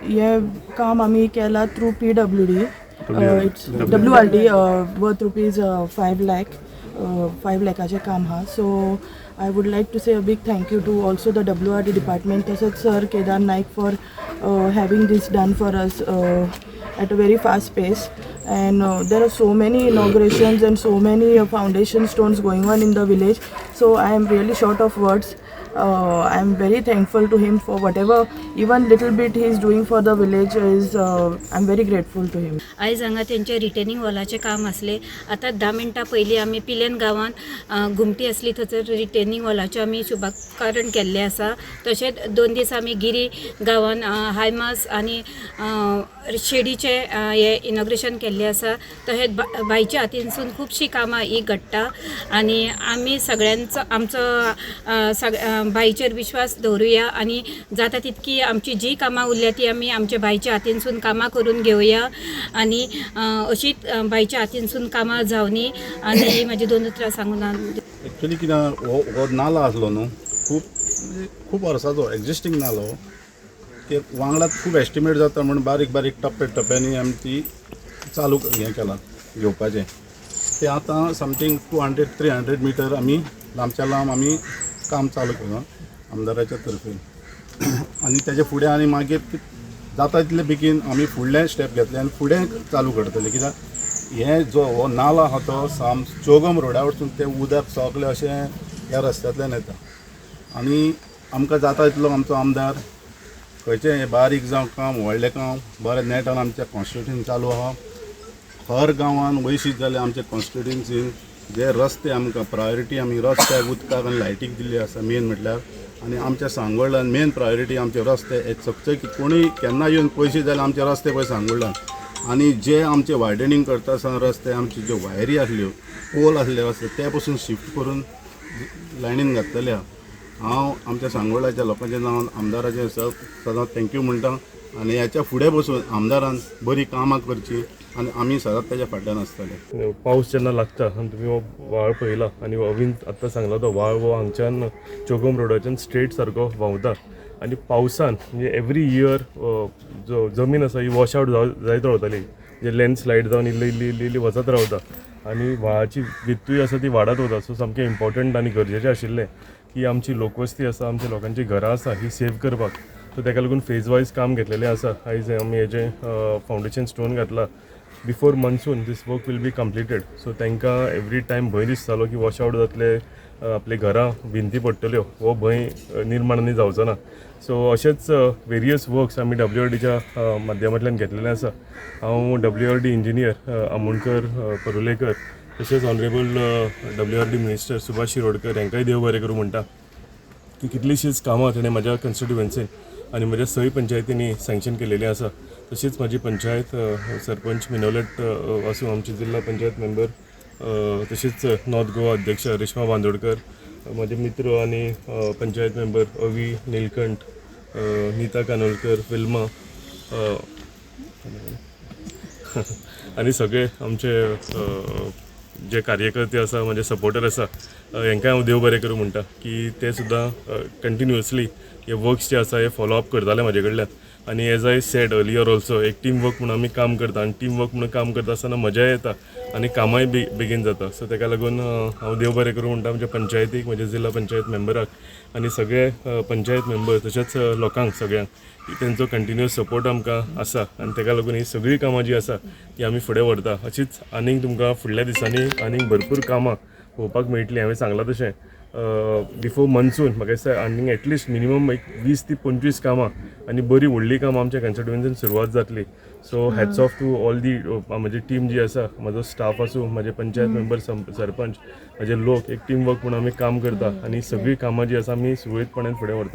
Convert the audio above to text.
हे काम आम्ही केला through PWD. It's WRD worth rupees 5 lakh. 5 lakhचे काम हा. So I would like to say a big thank you to also the WRD department, तसंच Sir Kedar Naik for having this done for us at a very fast pace. And there are so many inaugurations and so many foundation stones going on in the village. So I am really short of words. I am very thankful to him for whatever, even little bit he is doing for the village. I am very grateful to him. आयज हांगा तेंचे retaining वॉलाचें काम आसलें. आतां 10 मिनटां पयलीं आमी पिलेन गांवांत घुमटी आसली थंयसर रिटेनिंग वॉलाचें आमी शुभाकरण केल्लें आसा. तशेंच 2 दीस आमी गिरी गांवांत हायमास आनी शेडीचें हें इनॉग्रेशन केल्लें आसा. तशेंच बायच्या हातीनसून खुबशीं कामां ही घडटा आनी आमी सगळ्यांचो आमचो बाईचेर विश्वास दवरुया आनी जाता तितकी आमची जी कामां उरल्या ती आमी आमच्या बाईच्या हातीनसून कामां करून घेवया आनी अशीच बाईच्या हातीनसून कामां जावनी. आनी म्हाजी 2 उतरां सांगून एक्चुअली कित्याक हो नालो आसलो न्हू खूब वर्साचो एक्जिस्टींग नालो की वांगडात खूब एस्टिमेट जाता म्हणून बारीक बारीक टप्प्यांनी आमी ती चालू हें केलां घेवपाचें. ते आतां समथींग 200-300 मिटर आमी लांबच्या लांब आमी काम चालू केलां आमदाराच्या तर्फे. आनी तेजे फुडें आनी मागीर जाता तितले बेगीन आमी फुडलें स्टेप घेतलें आनी फुडें चालू करतले. कित्याक हें जो हो नालो आहा तो साम चोगम रोडा वचून तें उदक सगळें अशें ह्या रस्त्यांतल्यान येता आनी आमकां जाता तितलो आमचो आमदार खंयचें बारीक जावं काम व्हडलें काम बरें नेटान आमच्या कॉन्स्टिट्युन्सीन चालू आहा. हर गांवांत वयशीत जाल्यार आमच्या कॉन्स्टिट्युन्सीन जे रस्ते आमकां प्रायोरिटी आमी रस्त्याक उदकाक आनी लायटीक दिल्ली आसा मेन म्हटल्यार. आनी आमच्या सांगोळ्ळान मेन प्रायोरिटी आमचे रस्ते हे चकचकीत कोणूय केन्ना येवन पयशे जाल्यार आमचे रस्ते पळय सांगोळ्ळान. आनी जे आमचे वायडनींग करता आसतना रस्ते आमचे ज्यो वायरी आसल्यो पोल आसले रस्ते ते पासून शिफ्ट करून लायनीन घातलेले आहा. हांव आमच्या सांगोळ्ळाच्या लोकांच्या नांवान आमदाराचें सदांच थँक्यू म्हणटा आनी ह्याच्या फुडें बसून आमदारान बरी कामां करची आनी आमी सदांच तेच्या फाटल्यान आसतले. पावस जेन्ना लागता आनी तुमी हो व्हाळ पळयला आनी अवीन आत्तां सांगला तो व्हाळ हो हांगच्यान चोगम रोडाच्यान स्ट्रेट सारको व्हांवता आनी पावसान म्हणजे एवरी इयर जो जमीन आसा ही वॉश आवट जायत रावताली. जे लँडस्लायड जावन इल्ली इल्ली इल्ली इल्ली वचत रावता आनी व्हाळाची वित्तूय आसा ती वाडत वता. सो सामकें इम्पॉर्टंट आनी गरजेचें आशिल्लें की आमची लोकवस्ती आसा आमच्या लोकांची घरां आसा ही सेव करपाक. सो ताका लागून फेज वायज काम घेतलेलें आसा. आयज आमी हेजें फावंडेशन स्टोन घातला. Before monsoon this work will be completed. So तांकां एवरी टायम भंय दिसतालो की वॉश आवट जातले आपले घरां भिंती पडटल्यो हो भंय निर्माण आनी जावचो ना. सो अशेंच वेरियस वर्क्स आमी WRDच्या माध्यमांतल्यान घेतलेले आसा. हांव WRD इंजिनियर आमोणकर परुलेकर तशेंच honourable WRD minister Subhash Shirodkar हांकांय देव बरें करूं म्हणटा की कितलींशींच कामां ताणें म्हाज्या कॉन्स्टिट्युएन्सीन आनी म्हज्या 6 पंचायतींनी सँक्शन केलेलीं आसा. तशीच म्हाजी पंचायत सरपंच मिनोलेट आसूं आमची जिल्हा पंचायत मेंबर तशीच नॉर्थ गोवा अध्यक्ष रेश्मा बांदोडकर म्हजे मित्र आनी पंचायत मेंबर अवी निलकंठ नीता कानोलकर फिल्मा आनी सगळे आमचे जे कार्यकर्ते आसा म्हणजे सपोर्टर आसा हांकांय हांव देव बरें करूं म्हणटा की ते सुद्दां कंटिन्युअसली हे वर्क्स जे आसा हे फॉलो अप करताले म्हाजे कडल्यान. आनी as I said earlier also एक टीम वर्क म्हणून आमी काम करता आनी टीम वर्क म्हणून काम करता आसतना मजा येता आनी कामांय बेगीन जाता. सो ताका लागून हांव देव बरें करूं म्हणटा आमच्या पंचायतीक म्हज्या जिल्हा पंचायत मेंबराक आनी सगळे पंचायत मेंबर तशेंच लोकांक सगळ्यांक तेंचो कंटिन्युअस सपोर्ट आमकां आसा आनी ताका लागून ही सगळीं कामां जी आसा ती आमी फुडें व्हरता. अशीच आनीक तुमकां फुडल्या दिसांनी आनीक भरपूर कामां पळोवपाक मेळटलीं. हांवें सांगलां तशें बिफोर मन्सून म्हाका दिसता आनीक एटलिस्ट मिनिमम एक 20 ते 25 कामां आनी बरी व्हडली कामां आमच्या कॉन्स्टिट्युएन्सीन सुरवात जातली. So hats off to all the म्हजी टीम जी आसा म्हजो स्टाफ आसूं म्हजे पंचायत मेंबर सरपंच म्हजे लोक एक टीम वर्क म्हणून आमी काम करता आनी सगळीं कामां जी आसा आमी सुरळीतपणान फुडें व्हरता.